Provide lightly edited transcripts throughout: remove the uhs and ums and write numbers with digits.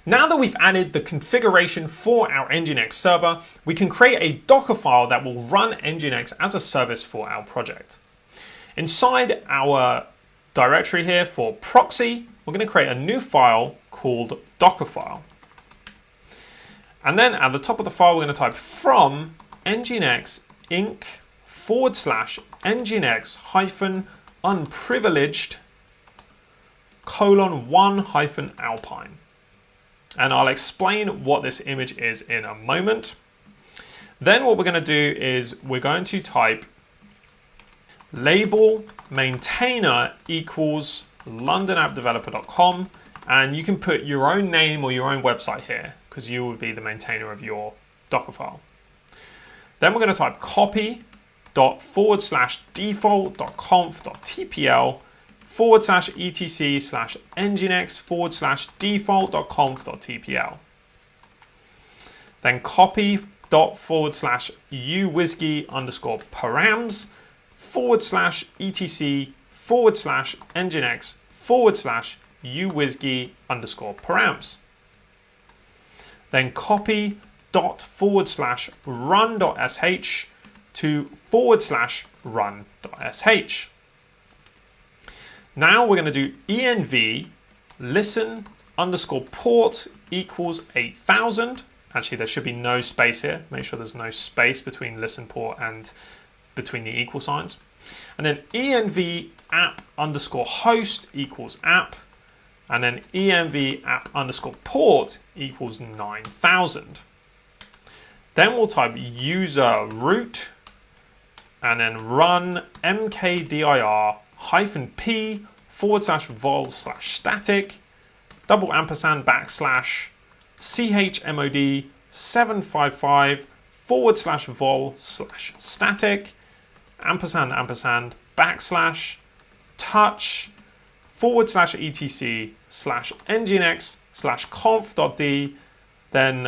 Now that we've added the configuration for our Nginx server, we can create a Dockerfile that will run Nginx as a service for our project. Inside our directory here for proxy, we're going to create a new file called Dockerfile. And then at the top of the file, we're going to type from Nginx inc /Nginx hyphen unprivileged :1 Alpine. And I'll explain what this image is in a moment. Then what we're going to do is we're going to type label maintainer equals londonappdeveloper.com, and you can put your own name or your own website here because you will be the maintainer of your Dockerfile. Then we're going to type copy./default.conf.tpl /etc/nginx/default.conf.tpl. Then copy./uwsgy_params /etc/nginx/uwsgy_params. Then copy./run.sh to /run.sh. Now we're going to do env listen_port equals 8000. Actually, there should be no space here. Make sure there's no space between listen port and between the equal signs. And then env app_host equals app. And then env app_port equals 9000. Then we'll type user root and then run mkdir -p /vol/static $\ampersand\chmod 755 /vol/static &&touch /etc/nginx/conf.d then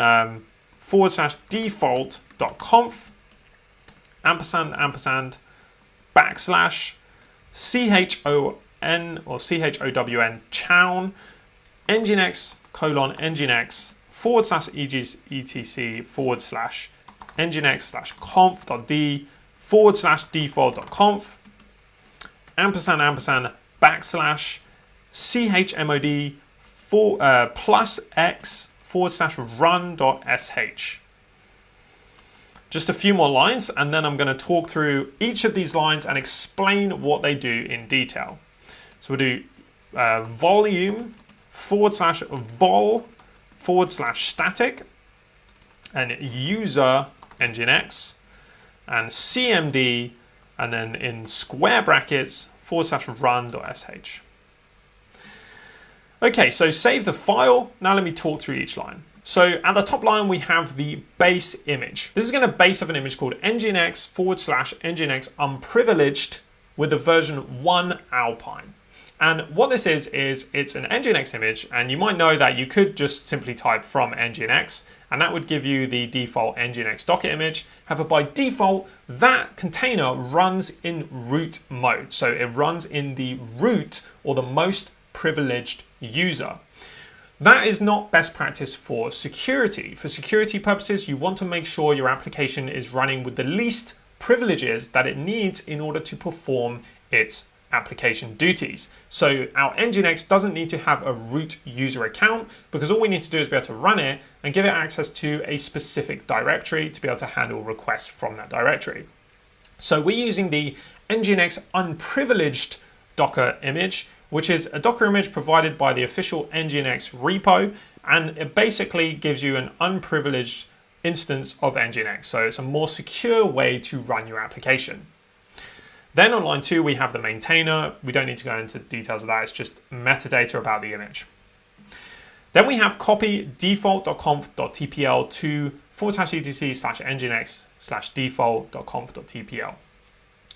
/default.conf &/chon or chown nginx :nginx /etc/nginx/conf.d /default.conf &/chmod +x /run.sh. Just a few more lines, and then I'm going to talk through each of these lines and explain what they do in detail. So we'll do volume /vol /static and user nginx and cmd and then in square brackets /run.sh. Okay, so save the file. Now let me talk through each line. So at the top line, we have the base image. This is going to base of an image called nginx /nginx unprivileged with the version 1 Alpine. And what this is it's an nginx image, and you might know that you could just simply type from nginx, and that would give you the default nginx Docker image. However, by default, that container runs in root mode. So it runs in the root or the most privileged user. That is not best practice for security. For security purposes, you want to make sure your application is running with the least privileges that it needs in order to perform its application duties. So our Nginx doesn't need to have a root user account, because all we need to do is be able to run it and give it access to a specific directory to be able to handle requests from that directory. So we're using the Nginx unprivileged Docker image, which is a Docker image provided by the official Nginx repo, and it basically gives you an unprivileged instance of Nginx. So it's a more secure way to run your application. Then on line 2, we have the maintainer. We don't need to go into details of that. It's just metadata about the image. Then we have copy default.conf.tpl to /etc/nginx/default.conf.tpl.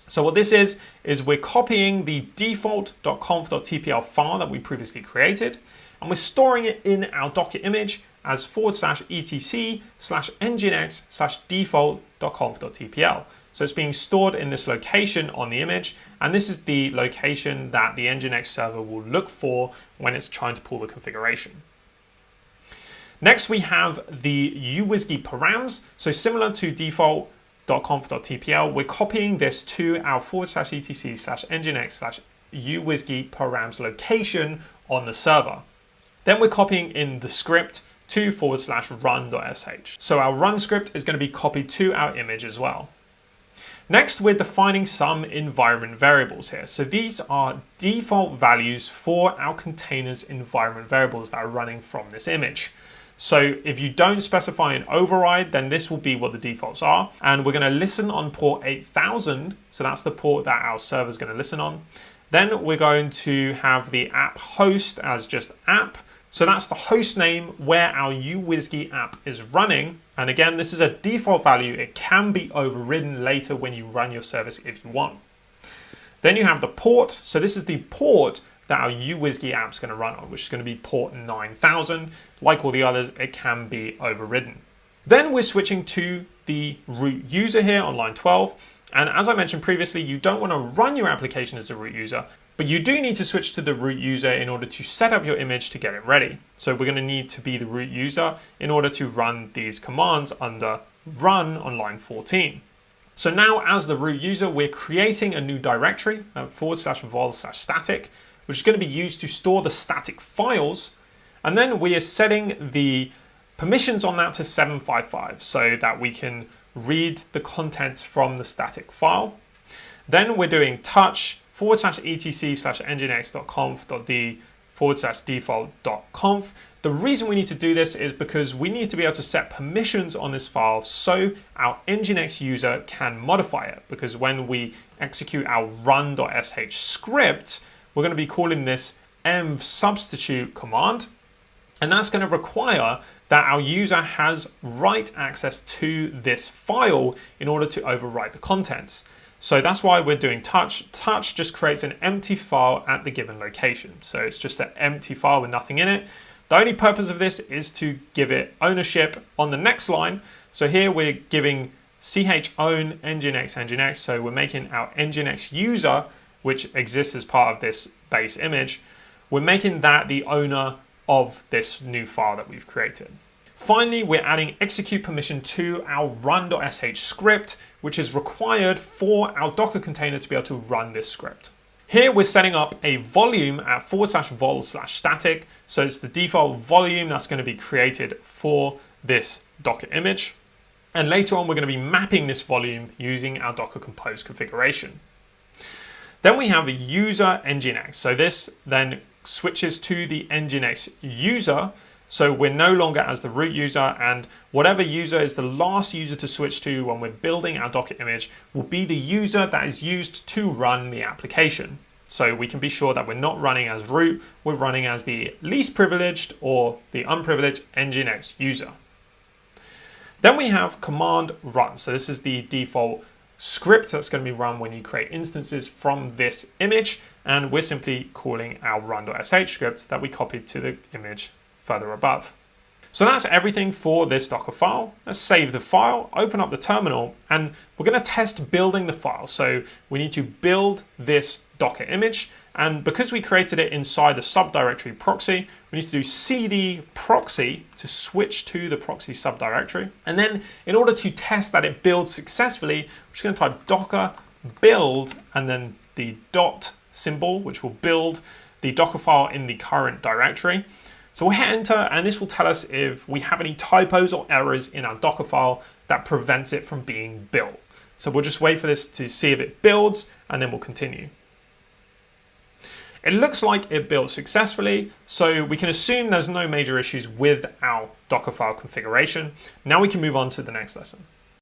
So what this is we're copying the default.conf.tpl file that we previously created, and we're storing it in our Docker image as /etc/nginx/default.conf.tpl. So it's being stored in this location on the image, and this is the location that the Nginx server will look for when it's trying to pull the configuration. Next, we have the uWSGI params. So similar to default.conf.tpl, we're copying this to our /etc/nginx/uWSGI params location on the server. Then we're copying in the script to /run.sh. So our run script is going to be copied to our image as well. Next, we're defining some environment variables here. So these are default values for our container's environment variables that are running from this image. So if you don't specify an override, then this will be what the defaults are. And we're going to listen on port 8000. So that's the port that our server is going to listen on. Then we're going to have the app host as just app. So that's the host name where our uWSGI app is running. And again, this is a default value. It can be overridden later when you run your service if you want. Then you have the port. So this is the port that our uWSGI app is going to run on, which is going to be port 9000. Like all the others, it can be overridden. Then we're switching to the root user here on line 12. And as I mentioned previously, you don't want to run your application as a root user, but you do need to switch to the root user in order to set up your image to get it ready. So we're going to need to be the root user in order to run these commands under run on line 14. So now as the root user, we're creating a new directory, /vol/static, which is going to be used to store the static files. And then we are setting the permissions on that to 755 so that we can read the contents from the static file. Then we're doing touch /etc/nginx.conf.d/default.conf. The reason we need to do this is because we need to be able to set permissions on this file so our nginx user can modify it. Because when we execute our run.sh script, we're going to be calling this env substitute command. And that's going to require that our user has write access to this file in order to overwrite the contents. So that's why we're doing touch. Touch just creates an empty file at the given location. So it's just an empty file with nothing in it. The only purpose of this is to give it ownership on the next line. So here we're giving chown nginx. So we're making our nginx user, which exists as part of this base image, we're making that the owner of this new file that we've created. Finally, we're adding execute permission to our run.sh script, which is required for our Docker container to be able to run this script. Here we're setting up a volume at /vol/static. So it's the default volume that's going to be created for this Docker image. And later on, we're going to be mapping this volume using our Docker Compose configuration. Then we have a user nginx. So this then switches to the nginx user. So we're no longer as the root user, and whatever user is the last user to switch to when we're building our Docker image will be the user that is used to run the application. So we can be sure that we're not running as root, we're running as the least privileged or the unprivileged nginx user. Then we have command run. So this is the default script that's going to be run when you create instances from this image, and we're simply calling our run.sh script that we copied to the image further above. So that's everything for this Docker file. Let's save the file, open up the terminal, and we're going to test building the file. So we need to build this Docker image, and because we created it inside the subdirectory proxy, we need to do cd proxy to switch to the proxy subdirectory. And then in order to test that it builds successfully, we're just going to type docker build and then the dot symbol, which will build the Docker file in the current directory. So we'll hit enter, and this will tell us if we have any typos or errors in our Docker file that prevents it from being built. So we'll just wait for this to see if it builds, and then we'll continue. It looks like it built successfully, so we can assume there's no major issues with our Dockerfile configuration. Now we can move on to the next lesson.